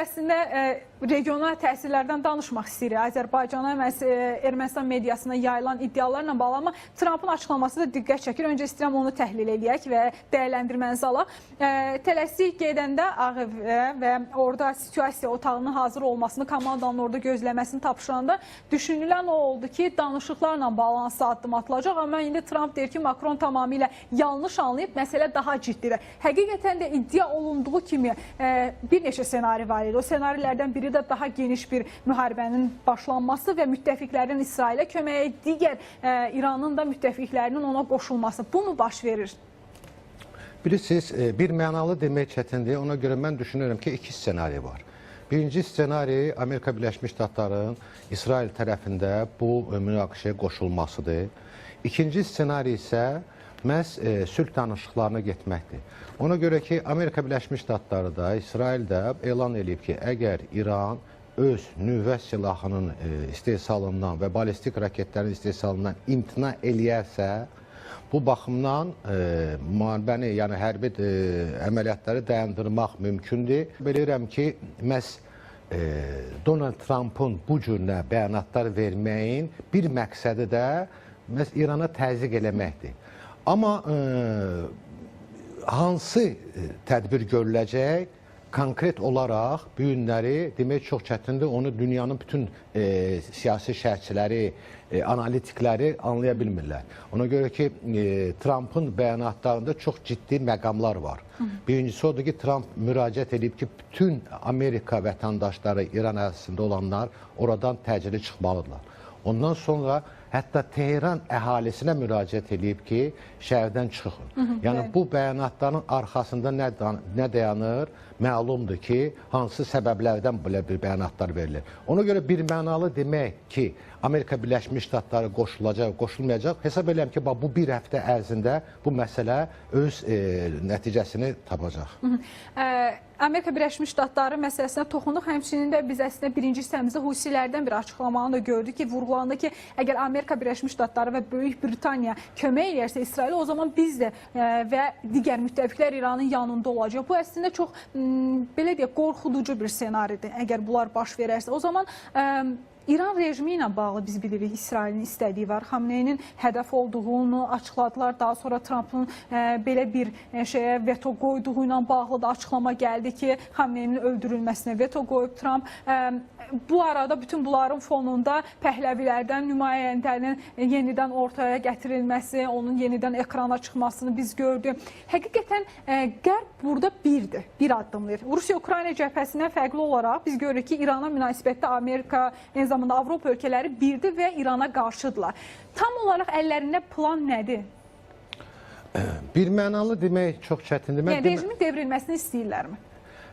əslində regional təsirlərdən danışmaq istəyirik. Azərbaycana, Ermənistan mediasına yayılan iddialarla bağlı, amma Trampın açıqlaması da diqqət çəkir. Öncə istəyirəm onu təhlil eləyək və dəyərləndirmənizi alaq. Tələsik gedəndə Ağ Evə və orada situasiya otağının hazır olmasını, komandanın orada gözləməsini tapşıranda düşünülən o oldu ki, danışıqlarla bağlı hansı addım atılacaq. Amma indi Trump deyir ki, Makron tamamilə yanlış anlayıb, məsələ daha ciddidir. Həqiqətən də iddia olunduğu kimi bir neçə senari var idi. O senarilərdən biri də daha geniş bir müharibənin başlanması və müttəfiqlərin İsrailə köməyə, digər İranın da müttəfiqlərinin ona qoşulması. Bu mu baş verir? Bilirsiniz, bir mənalı demək çətindir. Ona görə mən düşünürəm ki, iki ssenari var. Birinci ssenari Amerika Birləşmiş Ştatlarının İsrail tərəfində bu münaqişəyə qoşulmasıdır. İkinci ssenari isə məhz sülh danışıqlarına getməkdir. Ona görə ki, Amerika Birləşmiş Ştatları da, İsrail də elan edib ki, əgər İran öz nüvə silahının istehsalından və balistik raketlərin istehsalından imtina eləyərsə, bu baxımdan müharibəni, yəni hərbi əməliyyatları dayandırmaq mümkündür. Bilirəm ki, məhz Donald Trump'ın bu cürlə bəyanatlar verməyin bir məqsədi də məhz İrana təzyiq eləməkdir. Amma hansı tədbir görüləcək? Konkret olaraq bu günləri demək çox çətindir. Onu dünyanın bütün siyasi şərhçiləri, analitikləri anlaya bilmirlər. Ona görə ki, Trump'ın bəyanatlarında çox ciddi məqamlar var. Birincisi odur ki, Trump müraciət edib ki, bütün Amerika vətəndaşları İran ərazisində olanlar oradan təcili çıxmalıdırlar. Ondan sonra hətta Tehran əhalisinə müraciət edib ki, şəhərdən çıxın. Yəni bu bəyanatların arxasında nə dayanır? Məlumdur ki, hansı səbəblərdən belə bir bəyanatlar verilir. Ona görə bir mənalı demək ki, Amerika Birləşmiş Ştatları qoşulacaq, qoşulmayacaq. Hesab edirəm ki, bu bir həftə ərzində bu məsələ öz nəticəsini tapacaq. Amerika Birləşmiş Ştatları məsələsinə toxunduq. Həmçinin də biz əslində birinci hissəmizdə Husilərdən bir açıqlamanı da gördük ki, vurğulandı ki, əgər Amerika Birləşmiş Ştatları və Böyük Britaniya kömək eləyərsə İsrailə, o zaman biz də və digər müttəfiqlər İranın yanında olacaq. Bu əslində çox, belə deyək, qorxuducu bir senaridir, əgər bunlar baş verərsə. O zaman İran rejimi ilə bağlı biz bilirik, İsrailin istədiyi var. Xamneyinin hədəf olduğunu açıqladılar. Daha sonra Trump'ın belə bir şeyə veto qoyduğu ilə bağlı da açıqlama gəldi ki, Xamneyinin öldürülməsinə veto qoyub Trump. Bu arada bütün bunların fonunda Pəhləvilərdən nümayəndənin yenidən ortaya gətirilməsi, onun yenidən ekrana çıxmasını biz gördük. Həqiqətən Qərb burada birdir, bir addımlayır. Rusiya-Ukrayna cəbhəsindən fərqli olaraq biz görürük ki, İrana münasibətdə Amerika, eyni zamanda Avropa ölkələri birdir və İrana qarşıdırlar. Tam olaraq əllərində plan nədir? Bir mənalı demək çox çətindir. Yəni rejimin devrilməsini istəyirlərmi?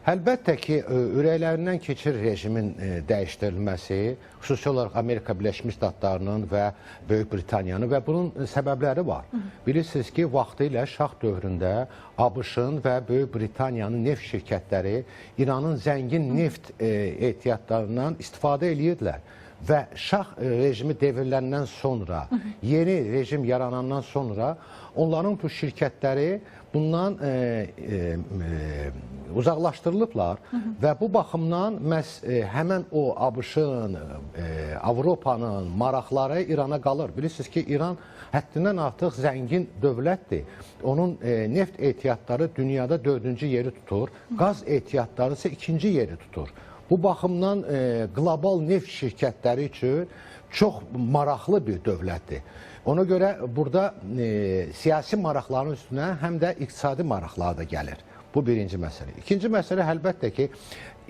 Əlbəttə ki, ürəklərindən keçir rejimin dəyişdirilməsi, xüsusi olaraq Amerika Birləşmiş Ştatlarının və Böyük Britaniyanın və bunun səbəbləri var. Bilirsiniz ki, vaxtı ilə şah dövründə ABŞ-ın və Böyük Britaniyanın neft şirkətləri İranın zəngin neft ehtiyatlarından istifadə edirdilər. Və şah rejimi devriləndən sonra, yeni rejim yaranandan sonra onların bu şirkətləri bundan uzaqlaşdırılıblar və bu baxımdan məhz həmən o ABŞ-ın, Avropanın maraqları İrana qalır. Bilirsiniz ki, İran həddindən artıq zəngin dövlətdir. Onun neft ehtiyatları dünyada 4-cü yeri tutur, qaz ehtiyatları isə 2-ci yeri tutur. Bu baxımdan qlobal neft şirkətləri üçün çox maraqlı bir dövlətdir. Ona görə burada siyasi maraqların üstünə həm də iqtisadi maraqlar da gəlir. Bu birinci məsələ. İkinci məsələ əlbəttə ki,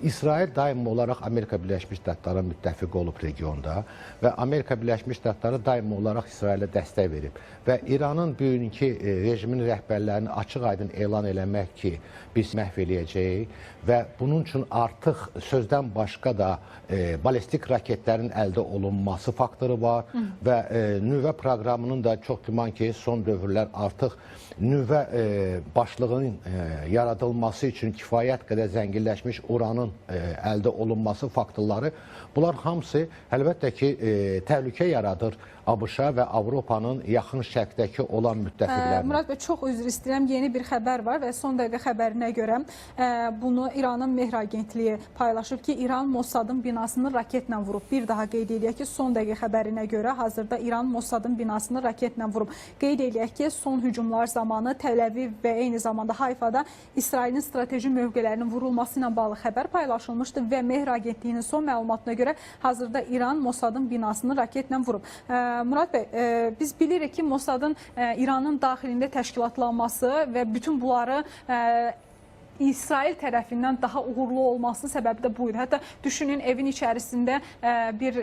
İsrail daim olaraq Amerika Birləşmiş Ştatları müttəfiq olub regionda və Amerika Birləşmiş Ştatları daim olaraq İsrailə dəstək verib. Və İranın bugünkü rejimin rəhbərlərini açıq-aydın elan eləmək ki, biz məhv eləyəcəyik və bunun üçün artıq sözdən başqa da balistik raketlərin əldə olunması faktoru var və nüvə proqramının da çox güman ki, son dövrlər artıq nüvə başlığının yaradılması üçün kifayət qədər zənginləşmiş uranın silahın əldə olunması faktorları, bunlar hamısı əlbəttə ki, təhlükə yaradır ABŞ-a və Avropanın yaxın şərqdəki olan müttəfiqlərinə. Murad bəy, çox üzr istəyirəm, yeni bir xəbər var və son dəqiqə xəbərinə görə bunu İranın Mehr Agentliyi paylaşıb ki, İran Mossadın binasını raketlə vurub. Bir daha qeyd edək ki, son dəqiqə xəbərinə görə hazırda İran Mossadın binasını raketlə vurub. Qeyd edək ki, son hücumlar zamanı Təl-Əviv və eyni zamanda Hayfada İsrailin strateji mövqelərinin vurulması ilə bağlı xəbər paylaşılmışdı və Mehr Agentliyinin son məlumatına görə hazırda İran Mossadın binasını raketlə vurub. Murad bəy, biz bilirik ki, Mossadın İranın daxilində təşkilatlanması və bütün bunları İsrail tərəfindən daha uğurlu olmasının səbəbi də buydu. Hətta düşünün, evin içərisində bir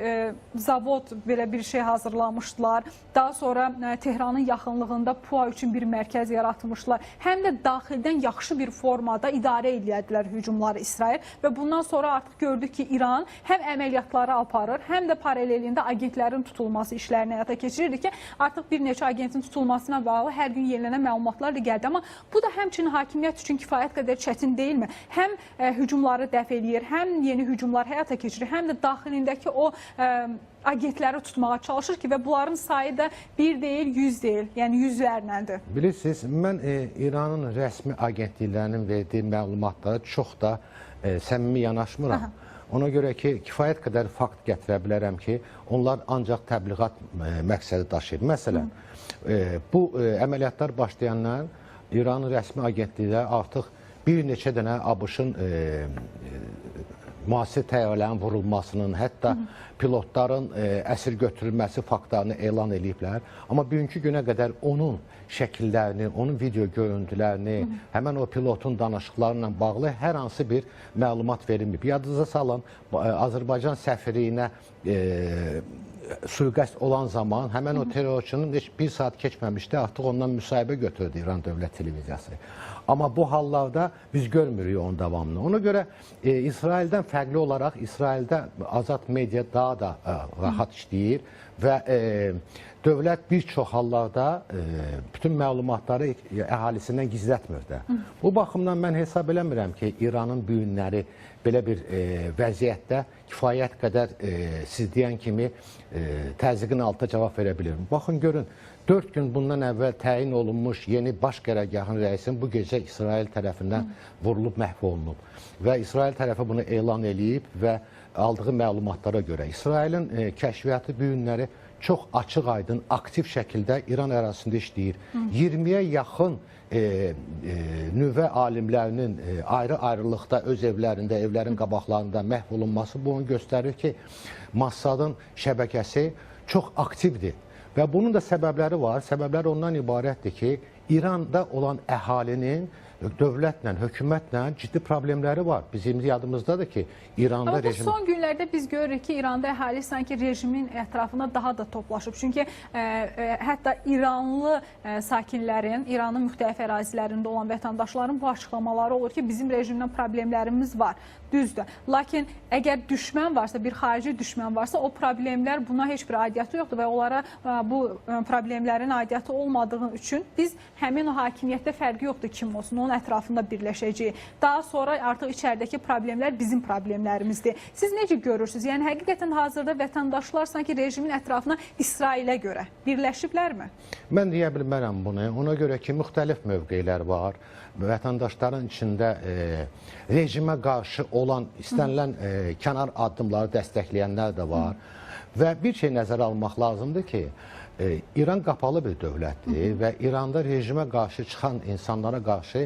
zavod, belə bir şey hazırlamışdılar. Daha sonra Tehranın yaxınlığında PUA üçün bir mərkəz yaratmışlar. Həm də daxildən yaxşı bir formada idarə edildilər hücumları İsrail və bundan sonra artıq gördük ki, İran həm əməliyyatları aparır, həm də paralelində agentlərin tutulması işlərini həyata keçirirdi ki, artıq bir neçə agentin tutulmasına bağlı hər gün yenilənən məlumatlar da gəldi. Amma bu da həmçinin hakimiyyət üçün kifayət qədər çətin deyilmi? Həm hücumları dəf eləyir, həm yeni hücumlar həyata keçirir, həm də daxilindəki o agentləri tutmağa çalışır ki, və bunların sayı da 1 deyil, 100 deyil, yəni yüzlərləndir. Bilirsiniz, mən İranın rəsmi agentliklərinin verdiyi məlumatlara çox da səmimi yanaşmıram. Ona görə ki, kifayət qədər fakt gətirə bilərəm ki, onlar ancaq təbliğat məqsədi daşıyır. Məsələn, bu əməliyyatlar başlayandan İranın rəsmi agentlikləri artıq bir neçə dənə ABŞ-ın müasir təyyarələrin vurulmasının, hətta pilotların əsir götürülməsi faktlarını elan ediblər. Amma bugünkü günə qədər onun şəkillərini, onun video görüntülərini, həmən o pilotun danışıqları ilə bağlı hər hansı bir məlumat verilməyib. Yadınıza salın, Azərbaycan səfirliyinə sui-qəsd olan zaman həmən o terrorçunun bir saat keçməmişdi, artıq ondan müsahibə götürdü İran Dövlət Televiziyası. Amma bu hallarda biz görmürük onun davamını. Ona görə İsraildən fərqli olaraq İsraildə azad media daha da rahat işləyir və dövlət bir çox hallarda bütün məlumatları əhalisindən gizlətmir də. Bu baxımdan mən hesab eləmirəm ki, İranın bu günləri belə bir vəziyyətdə kifayət qədər siz deyən kimi təzyiqin altında cavab verə bilir. Baxın, görün, 4 gün bundan əvvəl təyin olunmuş yeni baş qərargahın rəisinin bu gecə İsrail tərəfindən vurulub, məhv olunub. Və İsrail tərəfi bunu elan eləyib və aldığı məlumatlara görə İsrailin kəşfiyyatı bu günləri çox açıq-aydın, aktiv şəkildə İran ərazisində işləyir. 20-yə yaxın nüvə alimlərinin ayrı-ayrılıqda öz evlərində, evlərin qabaqlarında məhv olunması bu onu göstərir ki, Mossadın şəbəkəsi çox aktivdir. Və bunun da səbəbləri var. Səbəbləri ondan ibarətdir ki, İranda olan əhalinin dövlətlə, hökumətlə ciddi problemləri var. Bizim yadımızdadır ki, İranda rejim... Amma bu son günlərdə biz görürük ki, İranda əhali sanki rejimin ətrafına daha da toplaşıb. Çünki hətta İranlı sakinlərin, İranın müxtəlif ərazilərində olan vətəndaşların bu açıqlamaları olur ki, bizim rejimdən problemlərimiz var. Düzdür. Lakin əgər düşmən varsa, bir xarici düşmən varsa, o problemlər buna heç bir aidiyyatı yoxdur və onlara bu problemlərin aidiyyatı olmadığı üçün biz həmin o hakimiyyətdə fərqi yoxdur kim olsun, onun ətrafında birləşəcəyik. Daha sonra artıq içəridəki problemlər bizim problemlərimizdir. Siz necə görürsünüz? Yəni, həqiqətən hazırda vətəndaşlar sanki rejimin ətrafına İsrailə görə birləşiblərmi? Mən deyə bilmərəm bunu. Ona görə ki, müxtəlif mövqelər var. Vətəndaşların içində rejimə qarşı olan istənilən kənar addımları dəstəkləyənlər də var. Və bir şey nəzərə almaq lazımdır ki, İran qapalı bir dövlətdir və İranda rejimə qarşı çıxan insanlara qarşı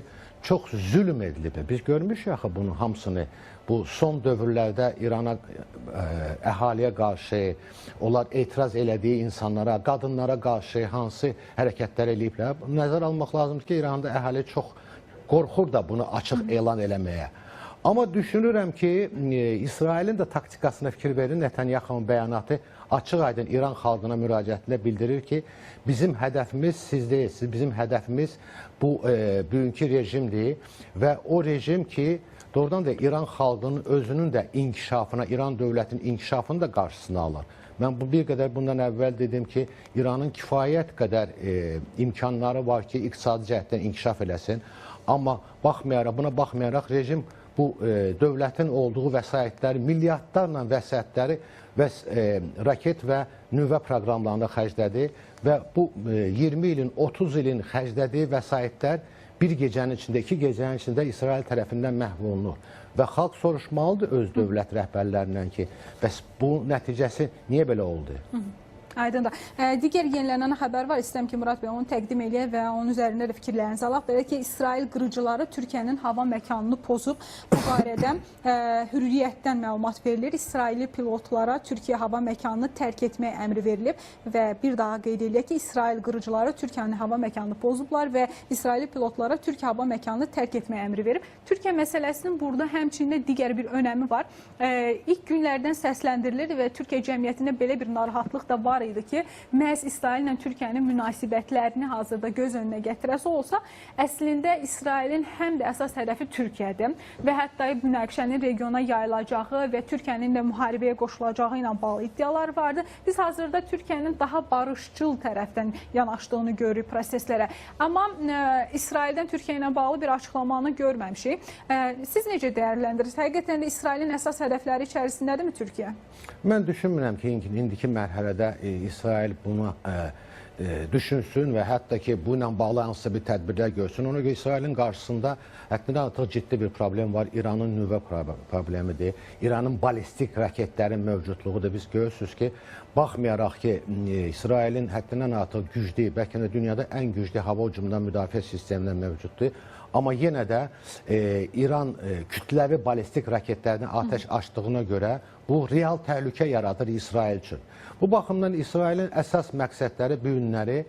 çox zülm edilib. Biz görmüşük axı bunun hamısını. Bu son dövrlərdə İrana əhaliyə qarşı, onlar etiraz elədiyi insanlara, qadınlara qarşı hansı hərəkətlər eləyiblər. Nəzər almaq lazımdır ki, İranda əhali çox qorxur da bunu açıq elan eləməyə. Amma düşünürəm ki, İsrailin də taktikasına fikir verir. Netanyahu'nun bəyanatı açıq-aydın İran xalqına müraciətlə bildirir ki, bizim hədəfimiz siz deyilsiniz, bizim hədəfimiz bu bugünkü rejimdir və o rejim ki, doğrudan da İran xalqının özünün də inkişafına, İran dövlətinin inkişafını da qarşısına alır. Mən bir qədər bundan əvvəl dedim ki, İranın kifayət qədər imkanları var ki, iqtisadi cəhətdən inkişaf eləsin. Amma buna baxmayaraq rejim bu dövlətin olduğu vəsaitləri, milyardlarla vəsaitləri və raket və nüvə proqramlarında xərclədi və bu 20 ilin, 30 ilin xərclədiyi vəsaitlər bir gecənin içində, 2 gecənin içində İsrail tərəfindən məhv olunur. Və xalq soruşmalıdır öz dövlət rəhbərlərindən ki, bəs bu nəticəsi niyə belə oldu? Aydındır. Digər yenilənən xəbər var. İstəyirəm ki, Murad bəy onu təqdim eləyək və onun üzərində də fikirlərinizi alaq. Belə ki, İsrail qırıcıları Türkiyənin hava məkanını pozub. Bu barədə Hürriyyətdən məlumat verilir. İsrailli pilotlara Türkiyə hava məkanını tərk etmək əmri verilib və bir daha qeyd eləyək ki, İsrail qırıcıları Türkiyənin hava məkanını pozublar və İsrailli pilotlara Türkiyə hava məkanını tərk etmək əmri verib. Türkiyə məsələsinin burada həmçinin digər bir önəmi var. İlk günlərdən səsləndirilirdi və Türkiyə cəmiyyətində belə bir narahatlıq da var idi ki, məhz İsrail ilə Türkiyənin münasibətlərini hazırda göz önünə gətirəsi olsa, əslində İsrailin həm də əsas hədəfi Türkiyədir və hətta münaqişənin regiona yayılacağı və Türkiyənin də müharibəyə qoşulacağı ilə bağlı iddialar vardı. Biz hazırda Türkiyənin daha barışçıl tərəfdən yanaşdığını görürük proseslərə. Amma İsraildən Türkiyə ilə bağlı bir açıqlamanı görməmişik. Siz necə dəyərləndirirsiniz? Həqiqətən də İsrailin əsas hədəfləri içərisindədirmi Türkiyə? Mən düşünmürəm ki, indiki mərhələdə İsrail buna düşünsün və hətta ki, bu ilə bağlı hansısa bir tədbirlər görsün. Ona görə İsrailin qarşısında həddindən artıq ciddi bir problem var. İranın nüvə problemidir. İranın balistik raketlərin mövcudluğudur. Biz görürsünüz ki, baxmayaraq ki, İsrailin həddindən artıq güclü, bəlkə də dünyada ən güclü hava hücumundan müdafiə sistemindən mövcuddur. Amma yenə də İran kütləvi balistik raketlərini atəş açdığına görə bu real təhlükə yaradır İsrail üçün. Bu baxımdan İsrailin əsas məqsədləri, bu günləri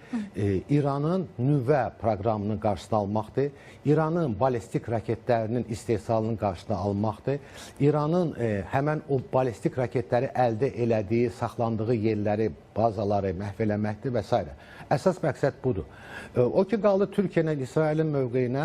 İranın nüvə proqramının qarşısını almaqdır, İranın balistik raketlərinin istehsalının qarşısını almaqdır, İranın həmən o balistik raketləri əldə elədiyi, saxlandığı yerləri, bazaları məhv eləməkdir və s. Əsas məqsəd budur. O ki, qaldı Türkiyə ilə İsrailin mövqeyinə,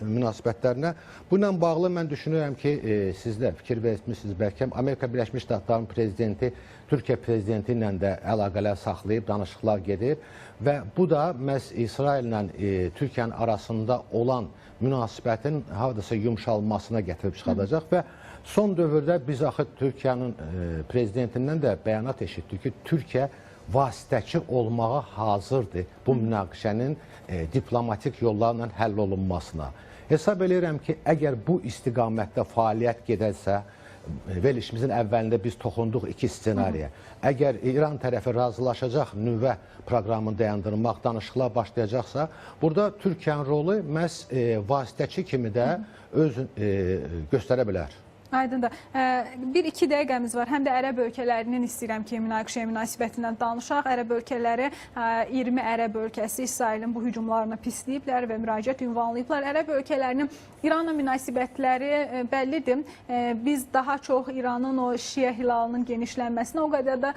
münasibətlərinə. Bununla bağlı mən düşünürəm ki, sizlər fikir vermişsiniz bəlkə, Amerika Birləşmiş Ştatlarının prezidenti Türkiyə prezidenti ilə də əlaqələr saxlayıb, danışıqlar gedir və bu da məhz İsrail ilə Türkiyənin arasında olan münasibətin hardasa yumşalmasına gətirib çıxadacaq və son dövrdə biz axı Türkiyənin prezidentindən də bəyanat eşitdik ki, Türkiyə vasitəçi olmağa hazırdır bu münaqişənin diplomatik yollarla həll olunmasına. Hesab edirəm ki, əgər bu istiqamətdə fəaliyyət gedərsə, verilişimizin əvvəlində biz toxunduq iki ssenariyə. Əgər İran tərəfi razılaşacaq nüvə proqramını dayandırmaq, danışıqlar başlayacaqsa, burada Türkiyənin rolu məhz vasitəçi kimi də öz göstərə bilər. Aydındır. 1-2 dəqiqəmiz var. Həm də ərəb ölkələrinin istəyirəm ki, münaqişəyə münasibətindən danışaq. Ərəb ölkələri 20 ərəb ölkəsi İsrailin bu hücumlarını pisləyiblər və müraciət ünvanlayıblar. Ərəb ölkələrinin İranla münasibətləri bəllidir. Biz daha çox İranın o Şiə hilalının genişlənməsinə o qədər də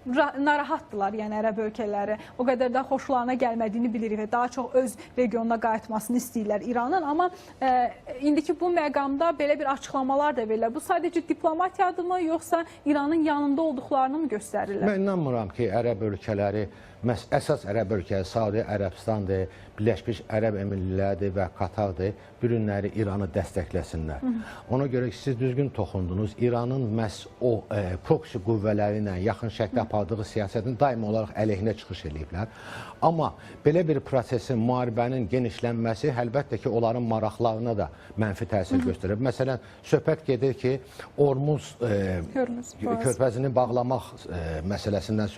narahatdılar, yəni ərəb ölkələri. O qədər də xoşlarına gəlmədiyini bilirik və daha çox öz regionuna qayıtmasını istəyirlər İranın. Amma indiki bu məqamda belə bir açıqlamalar da verirlər. Bu sadəcə diplomatiyadırmı, yoxsa İranın yanında olduqlarını mı göstərirlər? Mən inanmıram ki, ərəb ölkələri, əsas ərəb ölkəsi Saudi Ərəbistandır, Birləşmiş Ərəb Əmirlikləridir və Qatardır, bu günləri İranı dəstəkləsinlər. Ona görə ki, siz düzgün toxundunuz. İranın məhz o proksi qüvvələri ilə yaxın şərqdə apardığı siyasətin daim olaraq əleyhinə çıxış ediblər. Amma belə bir prosesin, müharibənin genişlənməsi əlbəttə ki, onların maraqlarına da mənfi təsir göstərir. Məsələn, söhbət gedir ki, Ormuz körfəzini bağlamaq məsələsindən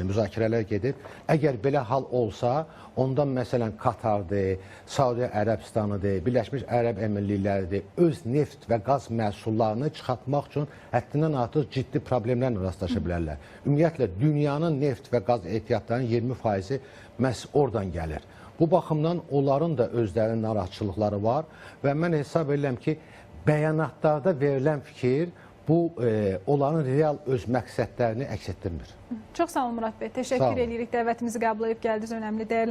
müzakirələr gedir. Əgər belə hal olsa, ondan məsələn Qatardır, Saudi Ərəbistanıdır, Birləşmiş Ərəb Əmirlikləridir, öz neft və qaz məhsullarını çıxartmaq üçün həddindən artıq ciddi problemlərlə rastlaşa bilərlər. Ümumiyyətlə, dünyanın neft və qaz ehtiyatlarının 20%-i məhz oradan gəlir. Bu baxımdan onların da özlərinin narahatçılıqları var və mən hesab edirəm ki, bəyanatlarda verilən fikir bu onların real öz məqsədlərini əks etdirmir. Çox sağ olun Murad bəy. Təşəkkür edirik dəvətimizi qəbul edib gəldiniz, önəmli dəyərli.